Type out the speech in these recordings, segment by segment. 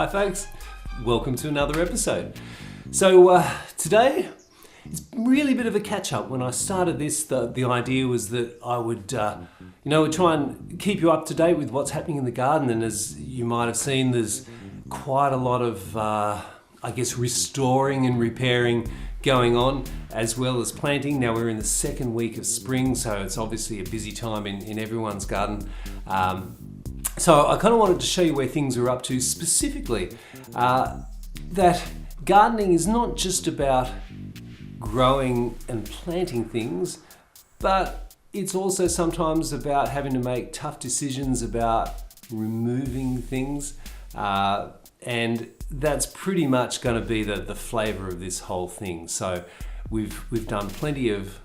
Hi folks, welcome to another episode. So today, it's really a bit of a catch-up. When I started this, the idea was that I would, try and keep you up to date with what's happening in the garden. And as you might have seen, there's quite a lot of, restoring and repairing going on, as well as planting. Now we're in the second week of spring, so it's obviously a busy time in everyone's garden. So I kind of wanted to show you where things are up to, specifically that gardening is not just about growing and planting things, but it's also sometimes about having to make tough decisions about removing things, and that's pretty much going to be the flavour of this whole thing. So we've done plenty of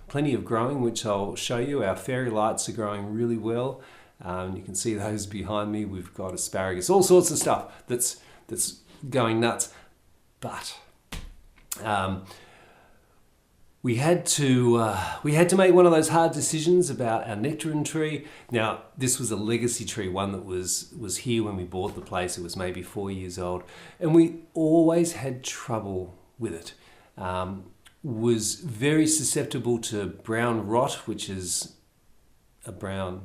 growing, which I'll show you. Our fairy lights are growing really well. You can see those behind me. We've got asparagus, all sorts of stuff that's going nuts. But we had to make one of those hard decisions about our nectarine tree. Now, this was a legacy tree, one that was here when we bought the place. It was maybe 4 years old, and we always had trouble with it. Was very susceptible to brown rot, which is a brown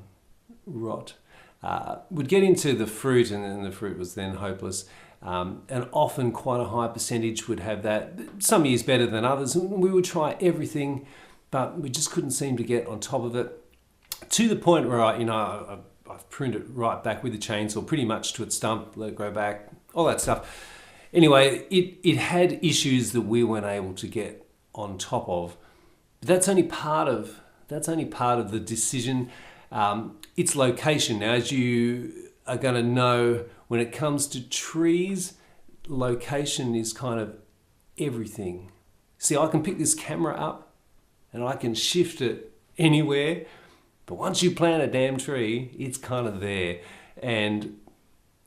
rot. Would get into the fruit, and then the fruit was then hopeless. And often quite a high percentage would have that. Some years better than others. We would try everything, but we just couldn't seem to get on top of it. To the point where I've pruned it right back with the chainsaw, pretty much to its stump, let it grow back, all that stuff. Anyway, it had issues that we weren't able to get on top of. But that's only part of the decision. Its location. Now, as you are going to know, when it comes to trees, location is kind of everything. See, I can pick this camera up and I can shift it anywhere, but once you plant a damn tree, it's kind of there. And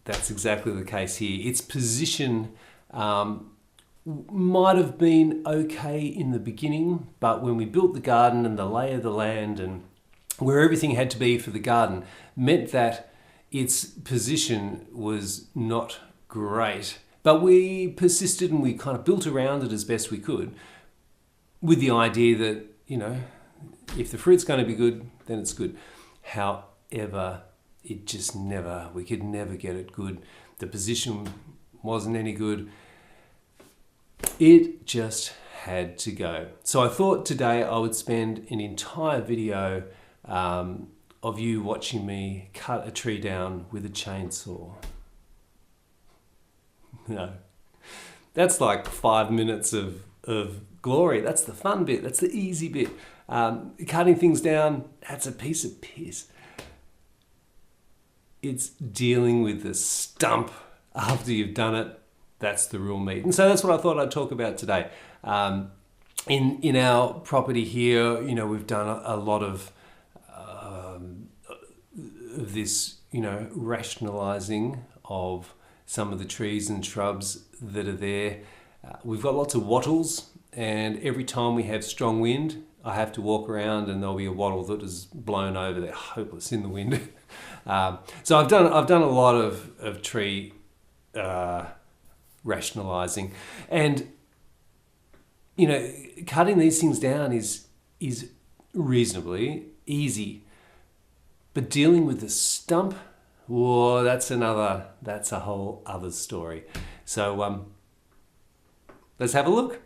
that's exactly the case here. Its position might have been okay in the beginning, but when we built the garden and the lay of the land and where everything had to be for the garden meant that its position was not great. But we persisted and we kind of built around it as best we could, with the idea that, if the fruit's going to be good, then it's good. However, we could never get it good. The position wasn't any good. It just had to go. So I thought today I would spend an entire video of you watching me cut a tree down with a chainsaw. No, that's like 5 minutes of glory. That's the fun bit. That's the easy bit. Cutting things down, that's a piece of piss. It's dealing with the stump after you've done it. That's the real meat. And so that's what I thought I'd talk about today. In our property here, we've done a lot of this, rationalizing of some of the trees and shrubs that are there. We've got lots of wattles, and every time we have strong wind, I have to walk around and there'll be a wattle that is blown over. They're hopeless in the wind. So I've done a lot of tree rationalizing, and cutting these things down is reasonably easy. But dealing with the stump, whoa, that's a whole other story. So let's have a look.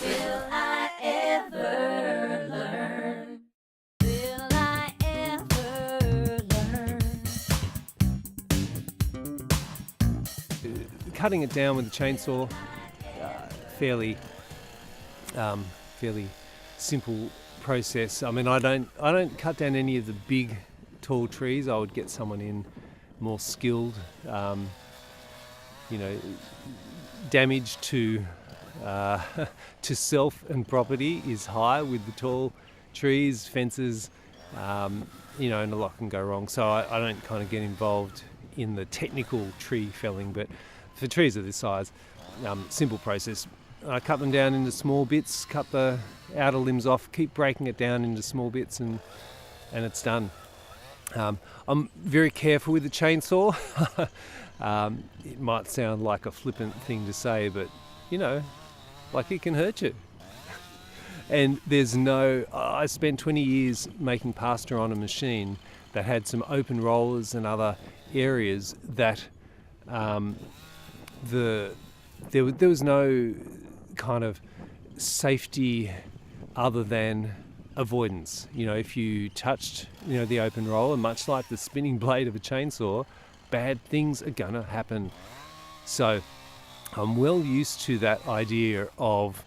Will I ever learn? Will I ever learn? Cutting it down with a chainsaw, fairly simple process. I mean, I don't cut down any of the big tall trees. I would get someone in more skilled. Damage to self and property is high with the tall trees, fences, and a lot can go wrong. So I don't kind of get involved in the technical tree felling, but for trees of this size, simple process. I cut them down into small bits, cut the outer limbs off, keep breaking it down into small bits, and it's done. I'm very careful with the chainsaw. It might sound like a flippant thing to say, but like it can hurt you. And I spent 20 years making pasta on a machine that had some open rollers and other areas that there was no kind of safety other than avoidance. If you touched the open roller, much like the spinning blade of a chainsaw, bad things are gonna happen. So I'm well used to that idea of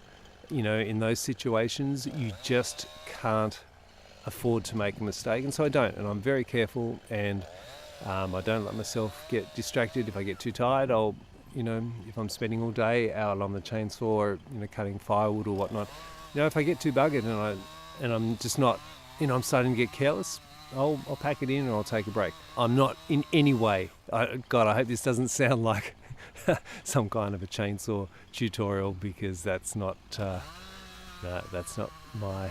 in those situations you just can't afford to make a mistake, and so I don't, and I'm very careful, and I don't let myself get distracted. If I get too tired, I'll if I'm spending all day out on the chainsaw, cutting firewood or whatnot, if I get too buggered and I'm just not, I'm starting to get careless, I'll pack it in or I'll take a break. I'm not in any way, I hope this doesn't sound like some kind of a chainsaw tutorial, because that's not my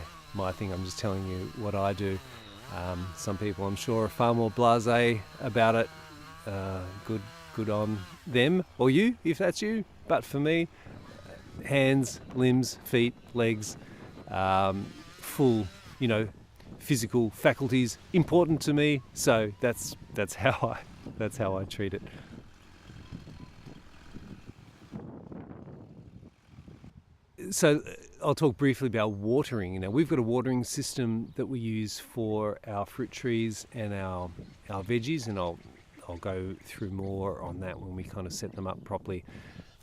thing. I'm just telling you what I do. Some people, I'm sure, are far more blasé about it. Good on them, or you, if that's you. But for me, hands, limbs, feet, legs, full, physical faculties important to me. So that's how I treat it. So I'll talk briefly about watering. Now, we've got a watering system that we use for our fruit trees and our veggies, and I'll go through more on that when we kind of set them up properly.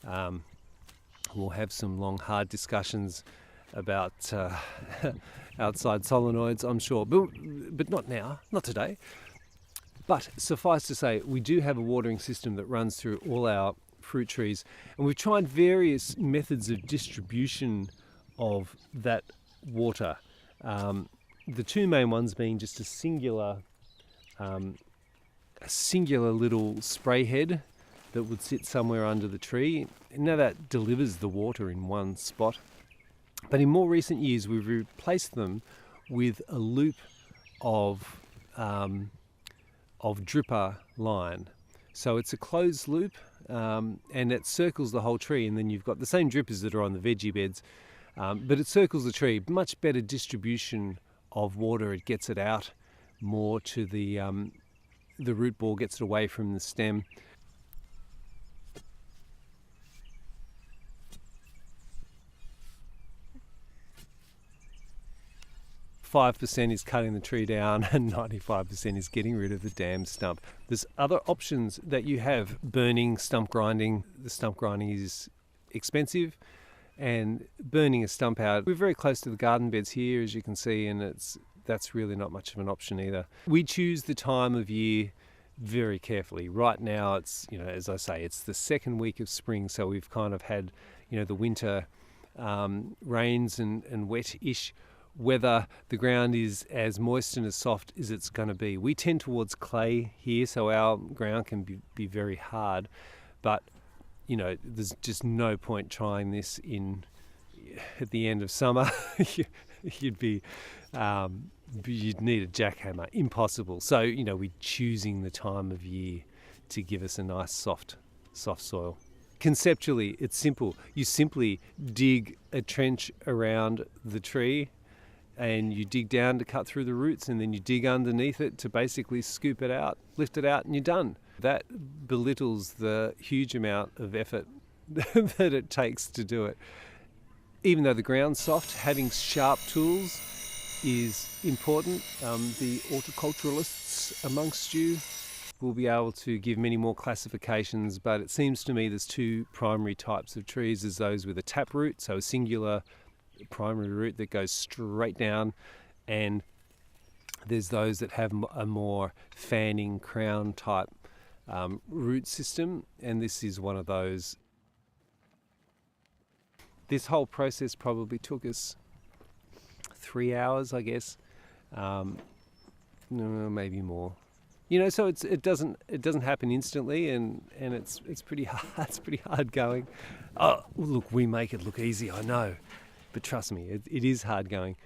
We'll have some long, hard discussions about outside solenoids, I'm sure, but not now, not today. But suffice to say, we do have a watering system that runs through all our fruit trees, and we've tried various methods of distribution of that water. The two main ones being just a singular little spray head that would sit somewhere under the tree. Now that delivers the water in one spot. But in more recent years, we've replaced them with a loop of dripper line. So it's a closed loop, and it circles the whole tree, and then you've got the same drippers that are on the veggie beds, but it circles the tree. Much better distribution of water. It gets it out more to the root ball, gets it away from the stem. %5 is cutting the tree down and 95% is getting rid of the damn stump. There's other options that you have. Burning, stump grinding. The stump grinding is expensive, and burning a stump out. We're very close to the garden beds here, as you can see, and that's really not much of an option either. We choose the time of year very carefully. Right now it's, as I say, it's the second week of spring, so we've kind of had, the winter rains and wet-ish weather. The ground is as moist and as soft as it's going to be. We tend towards clay here, so our ground can be very hard, but there's just no point trying this at the end of summer. You'd need a jackhammer. Impossible. So we're choosing the time of year to give us a nice soft soil. Conceptually, it's simple. You simply dig a trench around the tree, and you dig down to cut through the roots, and then you dig underneath it to basically scoop it out, lift it out, and you're done. That belittles the huge amount of effort that it takes to do it. Even though the ground's soft, having sharp tools is important. The horticulturalists amongst you will be able to give many more classifications, but it seems to me there's two primary types of trees. There's those with a tap root, so a singular primary root that goes straight down, and there's those that have a more fanning crown type root system, and this is one of those. This whole process probably took us 3 hours, I guess, no, maybe more. So it doesn't happen instantly, and it's pretty hard. It's pretty hard going. Oh, look, we make it look easy, I know. But trust me, it is hard going.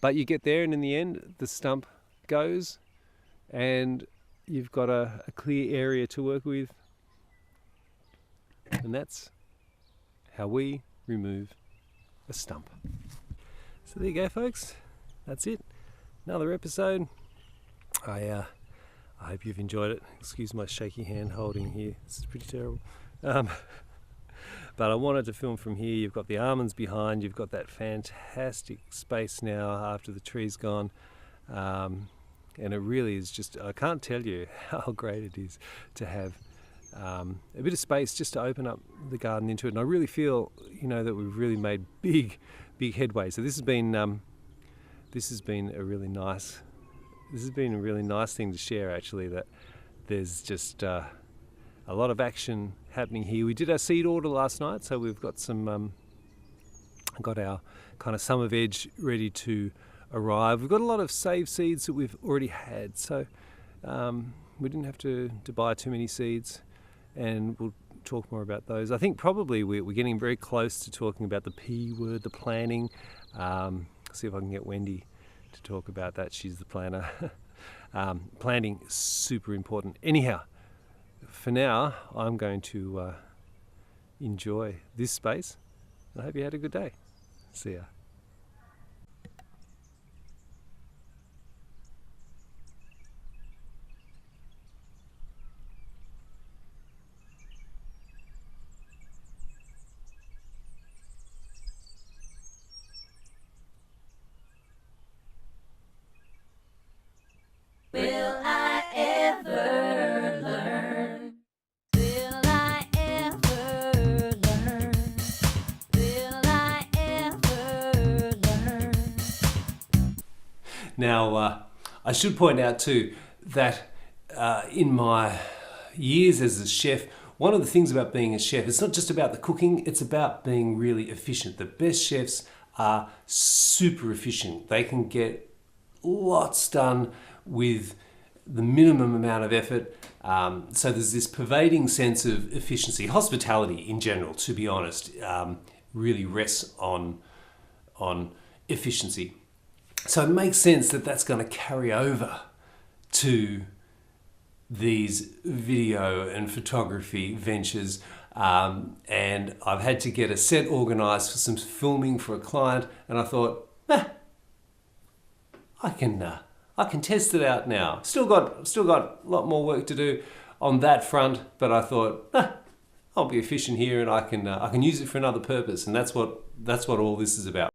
But you get there, and in the end, the stump goes, and you've got a clear area to work with. And that's how we remove a stump. So there you go, folks. That's it. Another episode. I hope you've enjoyed it. Excuse my shaky hand holding here. This is pretty terrible. But I wanted to film from here. You've got the almonds behind. You've got that fantastic space now after the tree's gone. And it really is just, I can't tell you how great it is to have a bit of space just to open up the garden into it. And I really feel, that we've really made big headway. So this has been a really nice thing to share, actually, that there's just a lot of action happening here. We did our seed order last night, so we've got got our kind of summer veg ready to arrive. We've got a lot of saved seeds that we've already had, so we didn't have to buy too many seeds, and we'll talk more about those. I think probably we're getting very close to talking about the P word, the planning. See if I can get Wendy to talk about that. She's the planner. Planting is super important. Anyhow, for now, I'm going to enjoy this space. I hope you had a good day. See ya. Will I ever learn? Will I ever learn? Will I ever learn? Now, I should point out too that in my years as a chef, one of the things about being a chef, it's not just about the cooking, it's about being really efficient. The best chefs are super efficient. They can get lots done with the minimum amount of effort. So there's this pervading sense of efficiency. Hospitality in general, to be honest, really rests on efficiency. So it makes sense that that's going to carry over to these video and photography ventures. And I've had to get a set organized for some filming for a client, and I thought, I can test it out now. Still got a lot more work to do on that front, but I thought, I'll be efficient here, and I can use it for another purpose, and that's what all this is about.